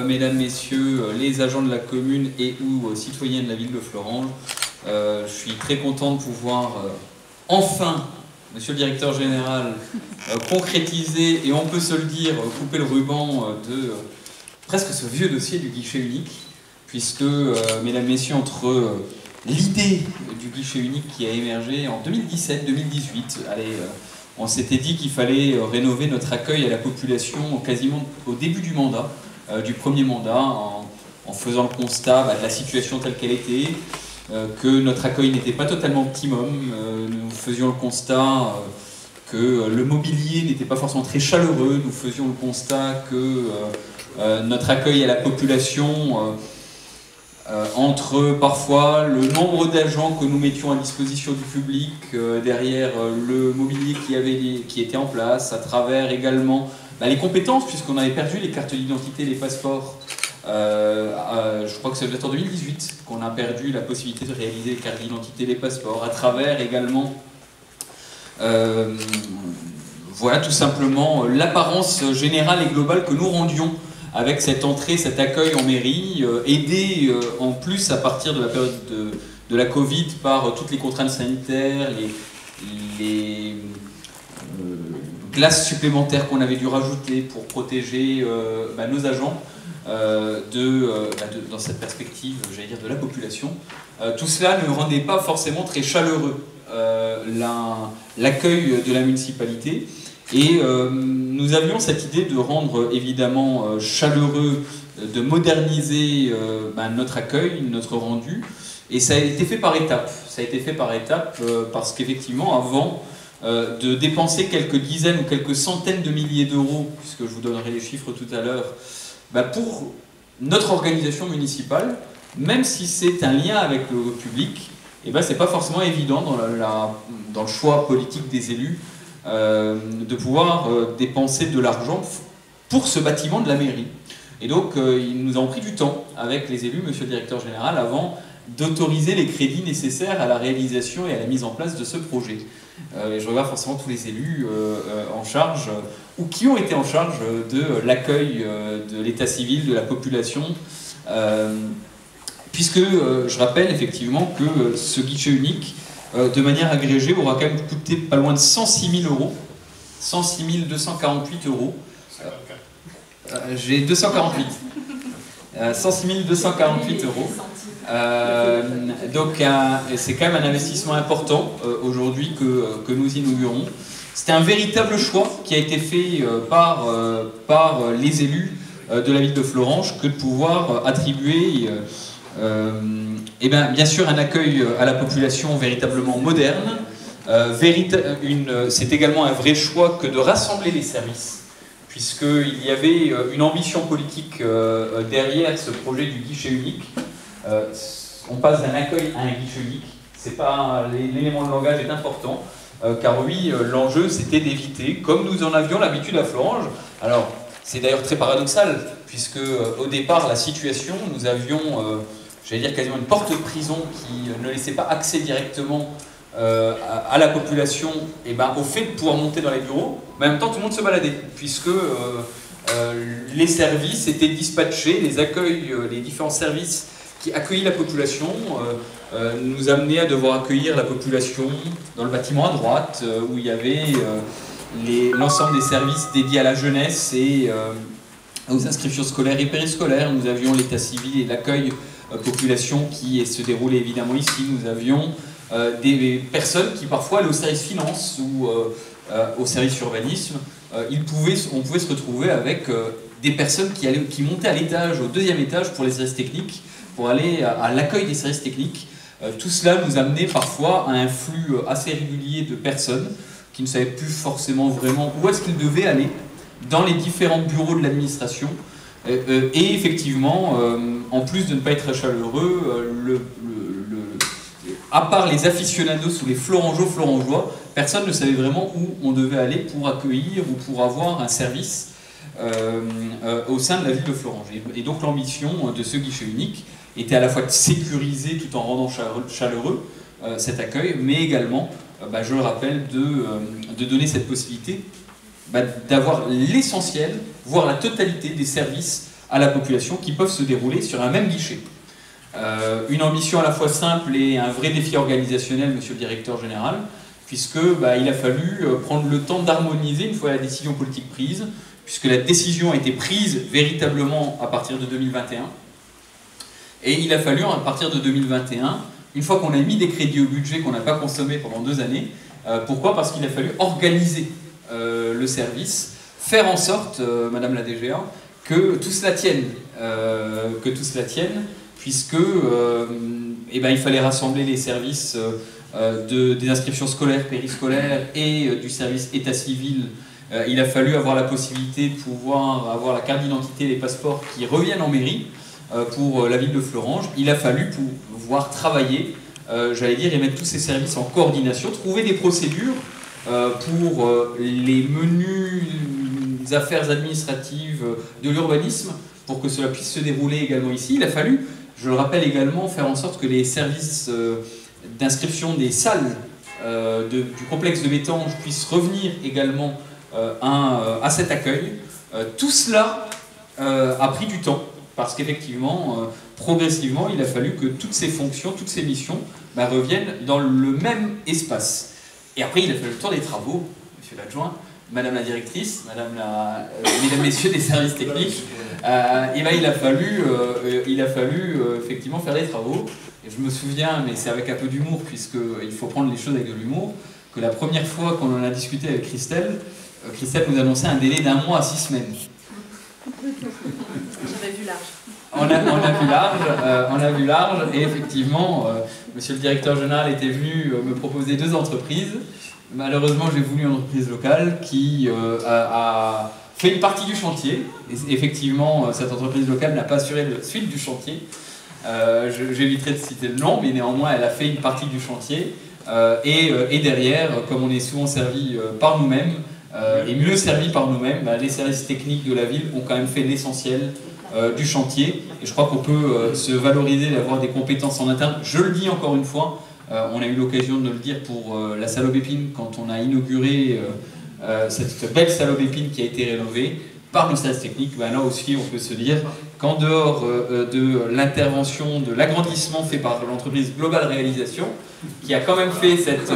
Mesdames, Messieurs, les agents de la commune et ou citoyens de la ville de Florence, je suis très content de pouvoir enfin, Monsieur le Directeur Général, concrétiser, et on peut se le dire, couper le ruban de presque ce vieux dossier du guichet unique, puisque, Mesdames, Messieurs, entre l'idée du guichet unique qui a émergé en 2017-2018, on s'était dit qu'il fallait rénover notre accueil à la population quasiment au début du mandat, du premier mandat, en faisant le constat de la situation telle qu'elle était, que notre accueil n'était pas totalement optimum. Nous faisions le constat que le mobilier n'était pas forcément très chaleureux. Nous faisions le constat que notre accueil à la population, entre parfois le nombre d'agents que nous mettions à disposition du public, derrière le mobilier qui était en place, à travers également les compétences, puisqu'on avait perdu les cartes d'identité, les passeports. Je crois que c'est en 2018 qu'on a perdu la possibilité de réaliser les cartes d'identité, les passeports, à travers également, voilà, tout simplement l'apparence générale et globale que nous rendions avec cette entrée, cet accueil en mairie, aidé en plus à partir de la période de la Covid par toutes les contraintes sanitaires, les glaces supplémentaires qu'on avait dû rajouter pour protéger nos agents dans cette perspective, j'allais dire, de la population. Tout cela ne rendait pas forcément très chaleureux l'accueil de la municipalité. Et nous avions cette idée de rendre évidemment chaleureux, de moderniser notre accueil, notre rendu. Et ça a été fait par étapes. Ça a été fait par étapes parce qu'effectivement, avant de dépenser quelques dizaines ou quelques centaines de milliers d'euros, puisque je vous donnerai les chiffres tout à l'heure, pour notre organisation municipale, même si c'est un lien avec le public, c'est pas forcément évident dans le choix politique des élus de pouvoir dépenser de l'argent pour ce bâtiment de la mairie. Et donc, il nous a pris du temps avec les élus, Monsieur le Directeur Général, avant d'autoriser les crédits nécessaires à la réalisation et à la mise en place de ce projet. Et je regarde forcément tous les élus en charge, ou qui ont été en charge de l'accueil de l'état civil, de la population, puisque je rappelle effectivement que ce guichet unique, de manière agrégée, aura quand même coûté pas loin de 106 000 euros, 106 248 euros. J'ai 248. 106 248 euros. Donc c'est quand même un investissement important aujourd'hui que nous inaugurons. C'était un véritable choix qui a été fait par les élus de la ville de Florence que de pouvoir attribuer bien sûr un accueil à la population véritablement moderne. C'est également un vrai choix que de rassembler les services, puisqu'il y avait une ambition politique derrière ce projet du guichet unique. On passe d'un accueil à un guichet unique. L'élément de langage est important, car oui, l'enjeu c'était d'éviter, comme nous en avions l'habitude à Florence. Alors, c'est d'ailleurs très paradoxal, puisque au départ, la situation, nous avions, j'allais dire quasiment une porte de prison qui ne laissait pas accès directement à la population au fait de pouvoir monter dans les bureaux, mais en même temps tout le monde se baladait, puisque les services étaient dispatchés, les différents services qui accueillent la population nous amenaient à devoir accueillir la population dans le bâtiment à droite, où il y avait l'ensemble des services dédiés à la jeunesse et aux inscriptions scolaires et périscolaires. Nous avions l'état civil et l'accueil population qui se déroulait évidemment ici. Nous avions des personnes qui parfois allaient au service finance ou au service urbanisme. On pouvait se retrouver avec des personnes qui montaient à l'étage, au deuxième étage pour les services techniques, pour aller à l'accueil des services techniques. Tout cela nous amenait parfois à un flux assez régulier de personnes qui ne savaient plus forcément vraiment où est-ce qu'ils devaient aller dans les différents bureaux de l'administration. Et effectivement, en plus de ne pas être chaleureux, à part les aficionados ou les florangeois, personne ne savait vraiment où on devait aller pour accueillir ou pour avoir un service au sein de la ville de Florence. Et donc l'ambition de ce guichet unique était à la fois de sécuriser tout en rendant chaleureux cet accueil, mais également, je le rappelle, de donner cette possibilité d'avoir l'essentiel, voire la totalité des services à la population qui peuvent se dérouler sur un même guichet. Une ambition à la fois simple et un vrai défi organisationnel, monsieur le directeur général, puisque il a fallu prendre le temps d'harmoniser une fois la décision politique prise, puisque la décision a été prise véritablement à partir de 2021. Et il a fallu, à partir de 2021, une fois qu'on a mis des crédits au budget qu'on n'a pas consommé pendant 2 années, pourquoi? Parce qu'il a fallu organiser le service, faire en sorte, Madame la DGA, que tout cela tienne, puisque il fallait rassembler les services des inscriptions scolaires, périscolaires et du service état civil. Il a fallu avoir la possibilité de pouvoir avoir la carte d'identité et les passeports qui reviennent en mairie pour la ville de Fleuranges. Il a fallu pouvoir travailler, j'allais dire, et mettre tous ces services en coordination, trouver des procédures pour les menues affaires administratives de l'urbanisme, pour que cela puisse se dérouler également ici. Il a fallu, je le rappelle également, faire en sorte que les services d'inscription des salles du complexe de Bettange puissent revenir également à cet accueil. Tout cela a pris du temps, parce qu'effectivement, progressivement, il a fallu que toutes ces fonctions, toutes ces missions reviennent dans le même espace. Et après, il a fallu le temps des travaux, monsieur l'adjoint, madame la directrice, mesdames, messieurs des services techniques, il a fallu effectivement faire des travaux. Et je me souviens, mais c'est avec un peu d'humour, puisqu'il faut prendre les choses avec de l'humour, que la première fois qu'on en a discuté avec Christelle, Christelle nous annonçait un délai d'1 mois à 6 semaines. J'avais vu large. On a vu large, et effectivement, monsieur le directeur général était venu me proposer 2 entreprises. Malheureusement, j'ai voulu une entreprise locale qui a fait une partie du chantier. Et effectivement, cette entreprise locale n'a pas assuré la suite du chantier. J'éviterai de citer le nom, mais néanmoins, elle a fait une partie du chantier. Et derrière, comme on est souvent servi par nous-mêmes, et mieux servi par nous-mêmes, les services techniques de la ville ont quand même fait l'essentiel du chantier. Et je crois qu'on peut se valoriser d'avoir des compétences en interne. Je le dis encore une fois, on a eu l'occasion de le dire pour la salle Aubépine quand on a inauguré cette belle salle Aubépine qui a été rénovée par le service technique. Là aussi, on peut se dire qu'en dehors de l'intervention, de l'agrandissement fait par l'entreprise Global Réalisation, qui a quand même fait cet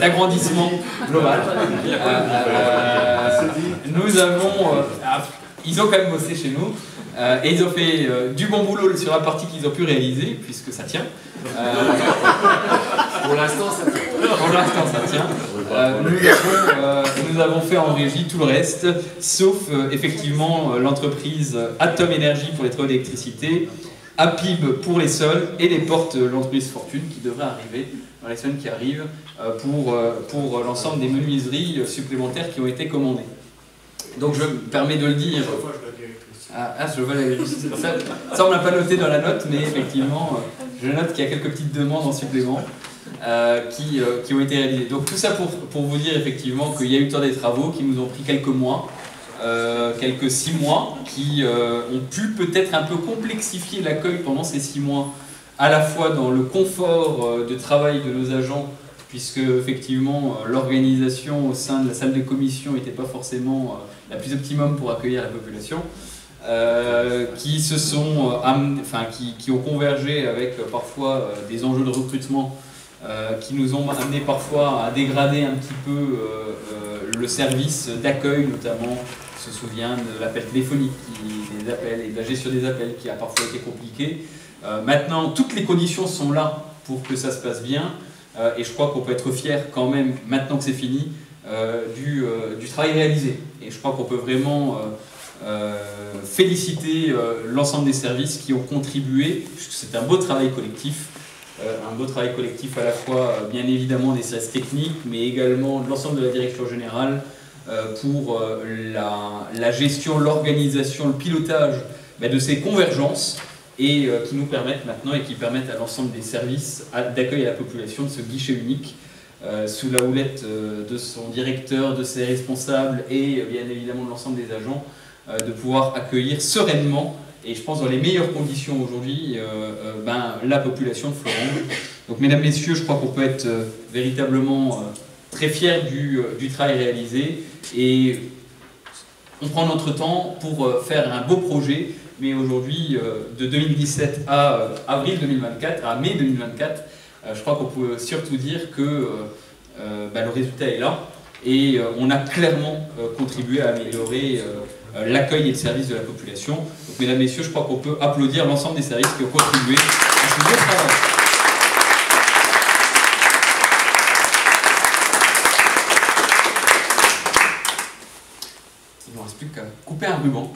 agrandissement global, nous avons... ils ont quand même bossé chez nous, et ils ont fait du bon boulot sur la partie qu'ils ont pu réaliser, puisque ça tient. Pour l'instant, ça tient. Pour l'instant, ça tient. Nous avons fait en régie tout le reste, sauf effectivement l'entreprise Atom Énergie pour les travaux d'électricité, APIB pour les sols et les portes de l'entreprise Fortune qui devrait arriver dans les semaines qui arrivent pour l'ensemble des menuiseries supplémentaires qui ont été commandées. Donc je me permets de le dire. Ça on l'a pas noté dans la note, mais effectivement, je note qu'il y a quelques petites demandes en supplément qui ont été réalisées. Donc tout ça pour vous dire effectivement qu'il y a eu le temps des travaux qui nous ont pris quelques mois, quelques 6 mois, qui ont pu peut-être un peu complexifier l'accueil pendant ces 6 mois, à la fois dans le confort de travail de nos agents, puisque effectivement l'organisation au sein de la salle de commission n'était pas forcément la plus optimum pour accueillir la population, qui ont convergé avec parfois des enjeux de recrutement qui nous ont amené parfois à dégrader un petit peu le service d'accueil, notamment. On se souvient de l'appel téléphonique, des appels et de la gestion des appels qui a parfois été compliquée. Maintenant, toutes les conditions sont là pour que ça se passe bien, et je crois qu'on peut être fier quand même, maintenant que c'est fini, du travail réalisé. Et je crois qu'on peut vraiment féliciter l'ensemble des services qui ont contribué, puisque c'est un beau travail collectif, à la fois bien évidemment des services techniques, mais également de l'ensemble de la direction générale pour la gestion, l'organisation, le pilotage de ces convergences, et qui nous permettent maintenant et qui permettent à l'ensemble des services d'accueil à la population de ce guichet unique sous la houlette de son directeur, de ses responsables et bien évidemment de l'ensemble des agents, de pouvoir accueillir sereinement et je pense dans les meilleures conditions aujourd'hui la population de Fleuranges. Donc mesdames, messieurs, je crois qu'on peut être véritablement très fiers du travail réalisé, et on prend notre temps pour faire un beau projet mais aujourd'hui, de 2017 à avril 2024, à mai 2024, je crois qu'on peut surtout dire que le résultat est là, et on a clairement contribué à améliorer l'accueil et le service de la population. Donc, mesdames, messieurs, je crois qu'on peut applaudir l'ensemble des services qui ont contribué à ce beau travail. Il ne reste plus qu'à couper un ruban.